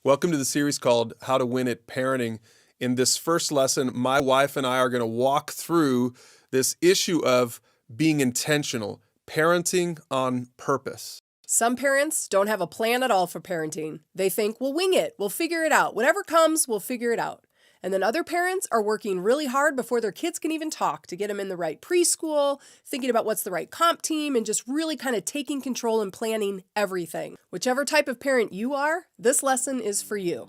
Welcome to the series called How to Win at Parenting. In this first lesson, my wife and I are going to walk through this issue of being intentional, parenting on purpose. Some parents don't have a plan at all for parenting. They think, we'll wing it, we'll figure it out. Whatever comes, we'll figure it out. And then other parents are working really hard before their kids can even talk to get them in the right preschool, thinking about what's the right comp team, and just really kind of taking control and planning everything. Whichever type of parent you are, this lesson is for you.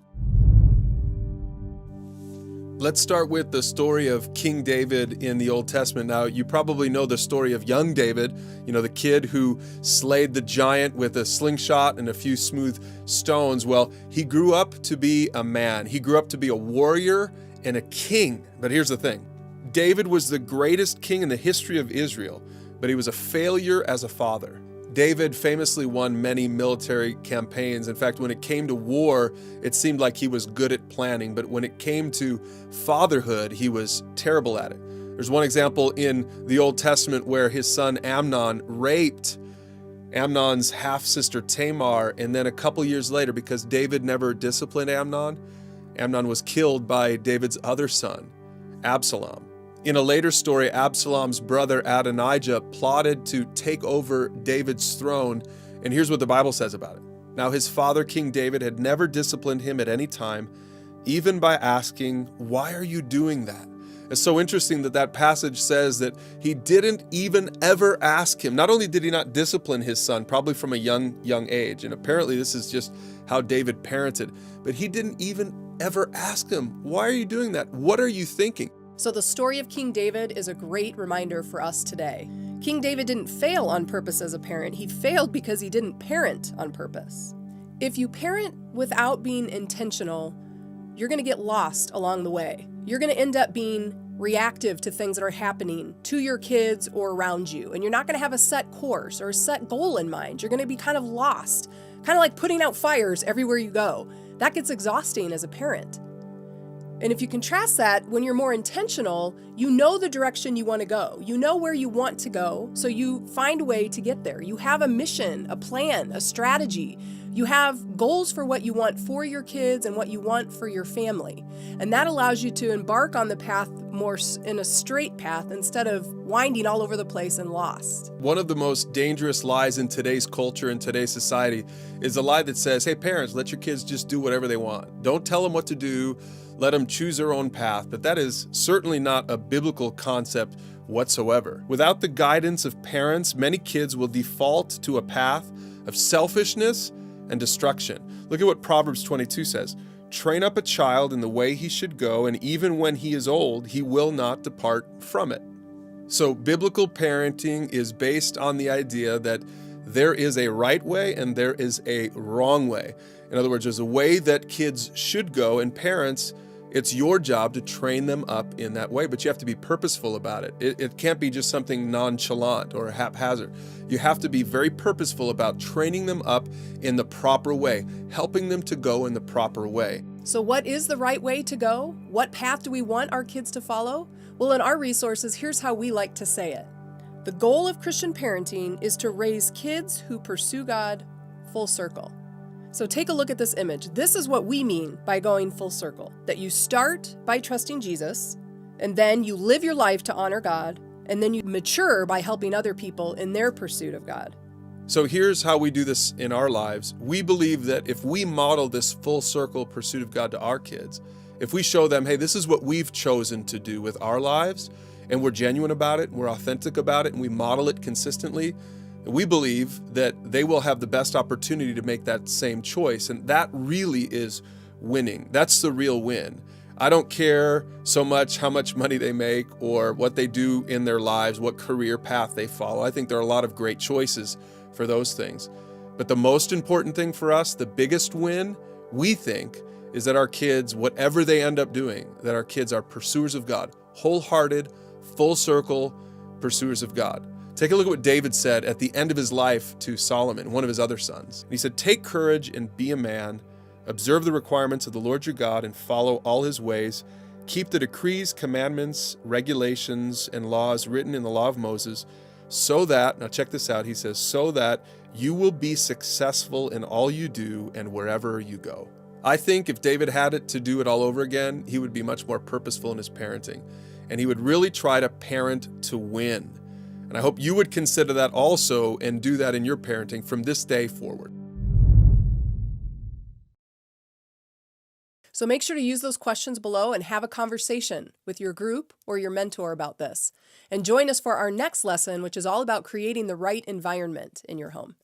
Let's start with the story of King David in the Old Testament. Now, you probably know the story of young David, the kid who slayed the giant with a slingshot and a few smooth stones. Well, he grew up to be a man. He grew up to be a warrior and a king. But here's the thing. David was the greatest king in the history of Israel, but he was a failure as a father. David famously won many military campaigns. In fact, when it came to war, it seemed like he was good at planning, but when it came to fatherhood, he was terrible at it. There's one example in the Old Testament where his son Amnon raped Amnon's half-sister Tamar, and then a couple years later, because David never disciplined Amnon, Amnon was killed by David's other son, Absalom. In a later story, Absalom's brother Adonijah plotted to take over David's throne, and here's what the Bible says about it. Now his father, King David, had never disciplined him at any time, even by asking, "Why are you doing that?" It's so interesting that passage says that he didn't even ever ask him. Not only did he not discipline his son, probably from a young age, and apparently this is just how David parented, but he didn't even ever ask him, "Why are you doing that? What are you thinking?" So the story of King David is a great reminder for us today. King David didn't fail on purpose as a parent. He failed because he didn't parent on purpose. If you parent without being intentional, you're going to get lost along the way. You're going to end up being reactive to things that are happening to your kids or around you. And you're not going to have a set course or a set goal in mind. You're going to be kind of lost, kind of like putting out fires everywhere you go. That gets exhausting as a parent. And if you contrast that, when you're more intentional, you know the direction you want to go. You know where you want to go, so you find a way to get there. You have a mission, a plan, a strategy. You have goals for what you want for your kids and what you want for your family. And that allows you to embark on the path more in a straight path instead of winding all over the place and lost. One of the most dangerous lies in today's culture and today's society is the lie that says, "Hey parents, let your kids just do whatever they want. Don't tell them what to do. Let them choose their own path." But that is certainly not a biblical concept whatsoever. Without the guidance of parents, many kids will default to a path of selfishness and destruction. Look at what Proverbs 22 says. "Train up a child in the way he should go, and even when he is old, he will not depart from it." So biblical parenting is based on the idea that there is a right way and there is a wrong way. In other words, there's a way that kids should go, and parents, it's your job to train them up in that way, but you have to be purposeful about it. It can't be just something nonchalant or haphazard. You have to be very purposeful about training them up in the proper way, helping them to go in the proper way. So what is the right way to go? What path do we want our kids to follow? Well, in our resources, here's how we like to say it. The goal of Christian parenting is to raise kids who pursue God full circle. So take a look at this image. This is what we mean by going full circle, that you start by trusting Jesus, and then you live your life to honor God, and then you mature by helping other people in their pursuit of God. So here's how we do this in our lives. We believe that if we model this full circle pursuit of God to our kids, if we show them, hey, this is what we've chosen to do with our lives, and we're genuine about it, and we're authentic about it, and we model it consistently, we believe that they will have the best opportunity to make that same choice. And that really is winning. That's the real win. I don't care so much how much money they make or what they do in their lives, what career path they follow. I think there are a lot of great choices for those things. But the most important thing for us, the biggest win, we think, is that our kids, whatever they end up doing, that our kids are pursuers of God, wholehearted, full circle pursuers of God. Take a look at what David said at the end of his life to Solomon, one of his other sons. He said, "Take courage and be a man. Observe the requirements of the Lord your God and follow all his ways. Keep the decrees, commandments, regulations, and laws written in the law of Moses, so that," now check this out, he says, "so that you will be successful in all you do and wherever you go." I think if David had it to do it all over again, he would be much more purposeful in his parenting. And he would really try to parent to win. And I hope you would consider that also and do that in your parenting from this day forward. So make sure to use those questions below and have a conversation with your group or your mentor about this. And join us for our next lesson, which is all about creating the right environment in your home.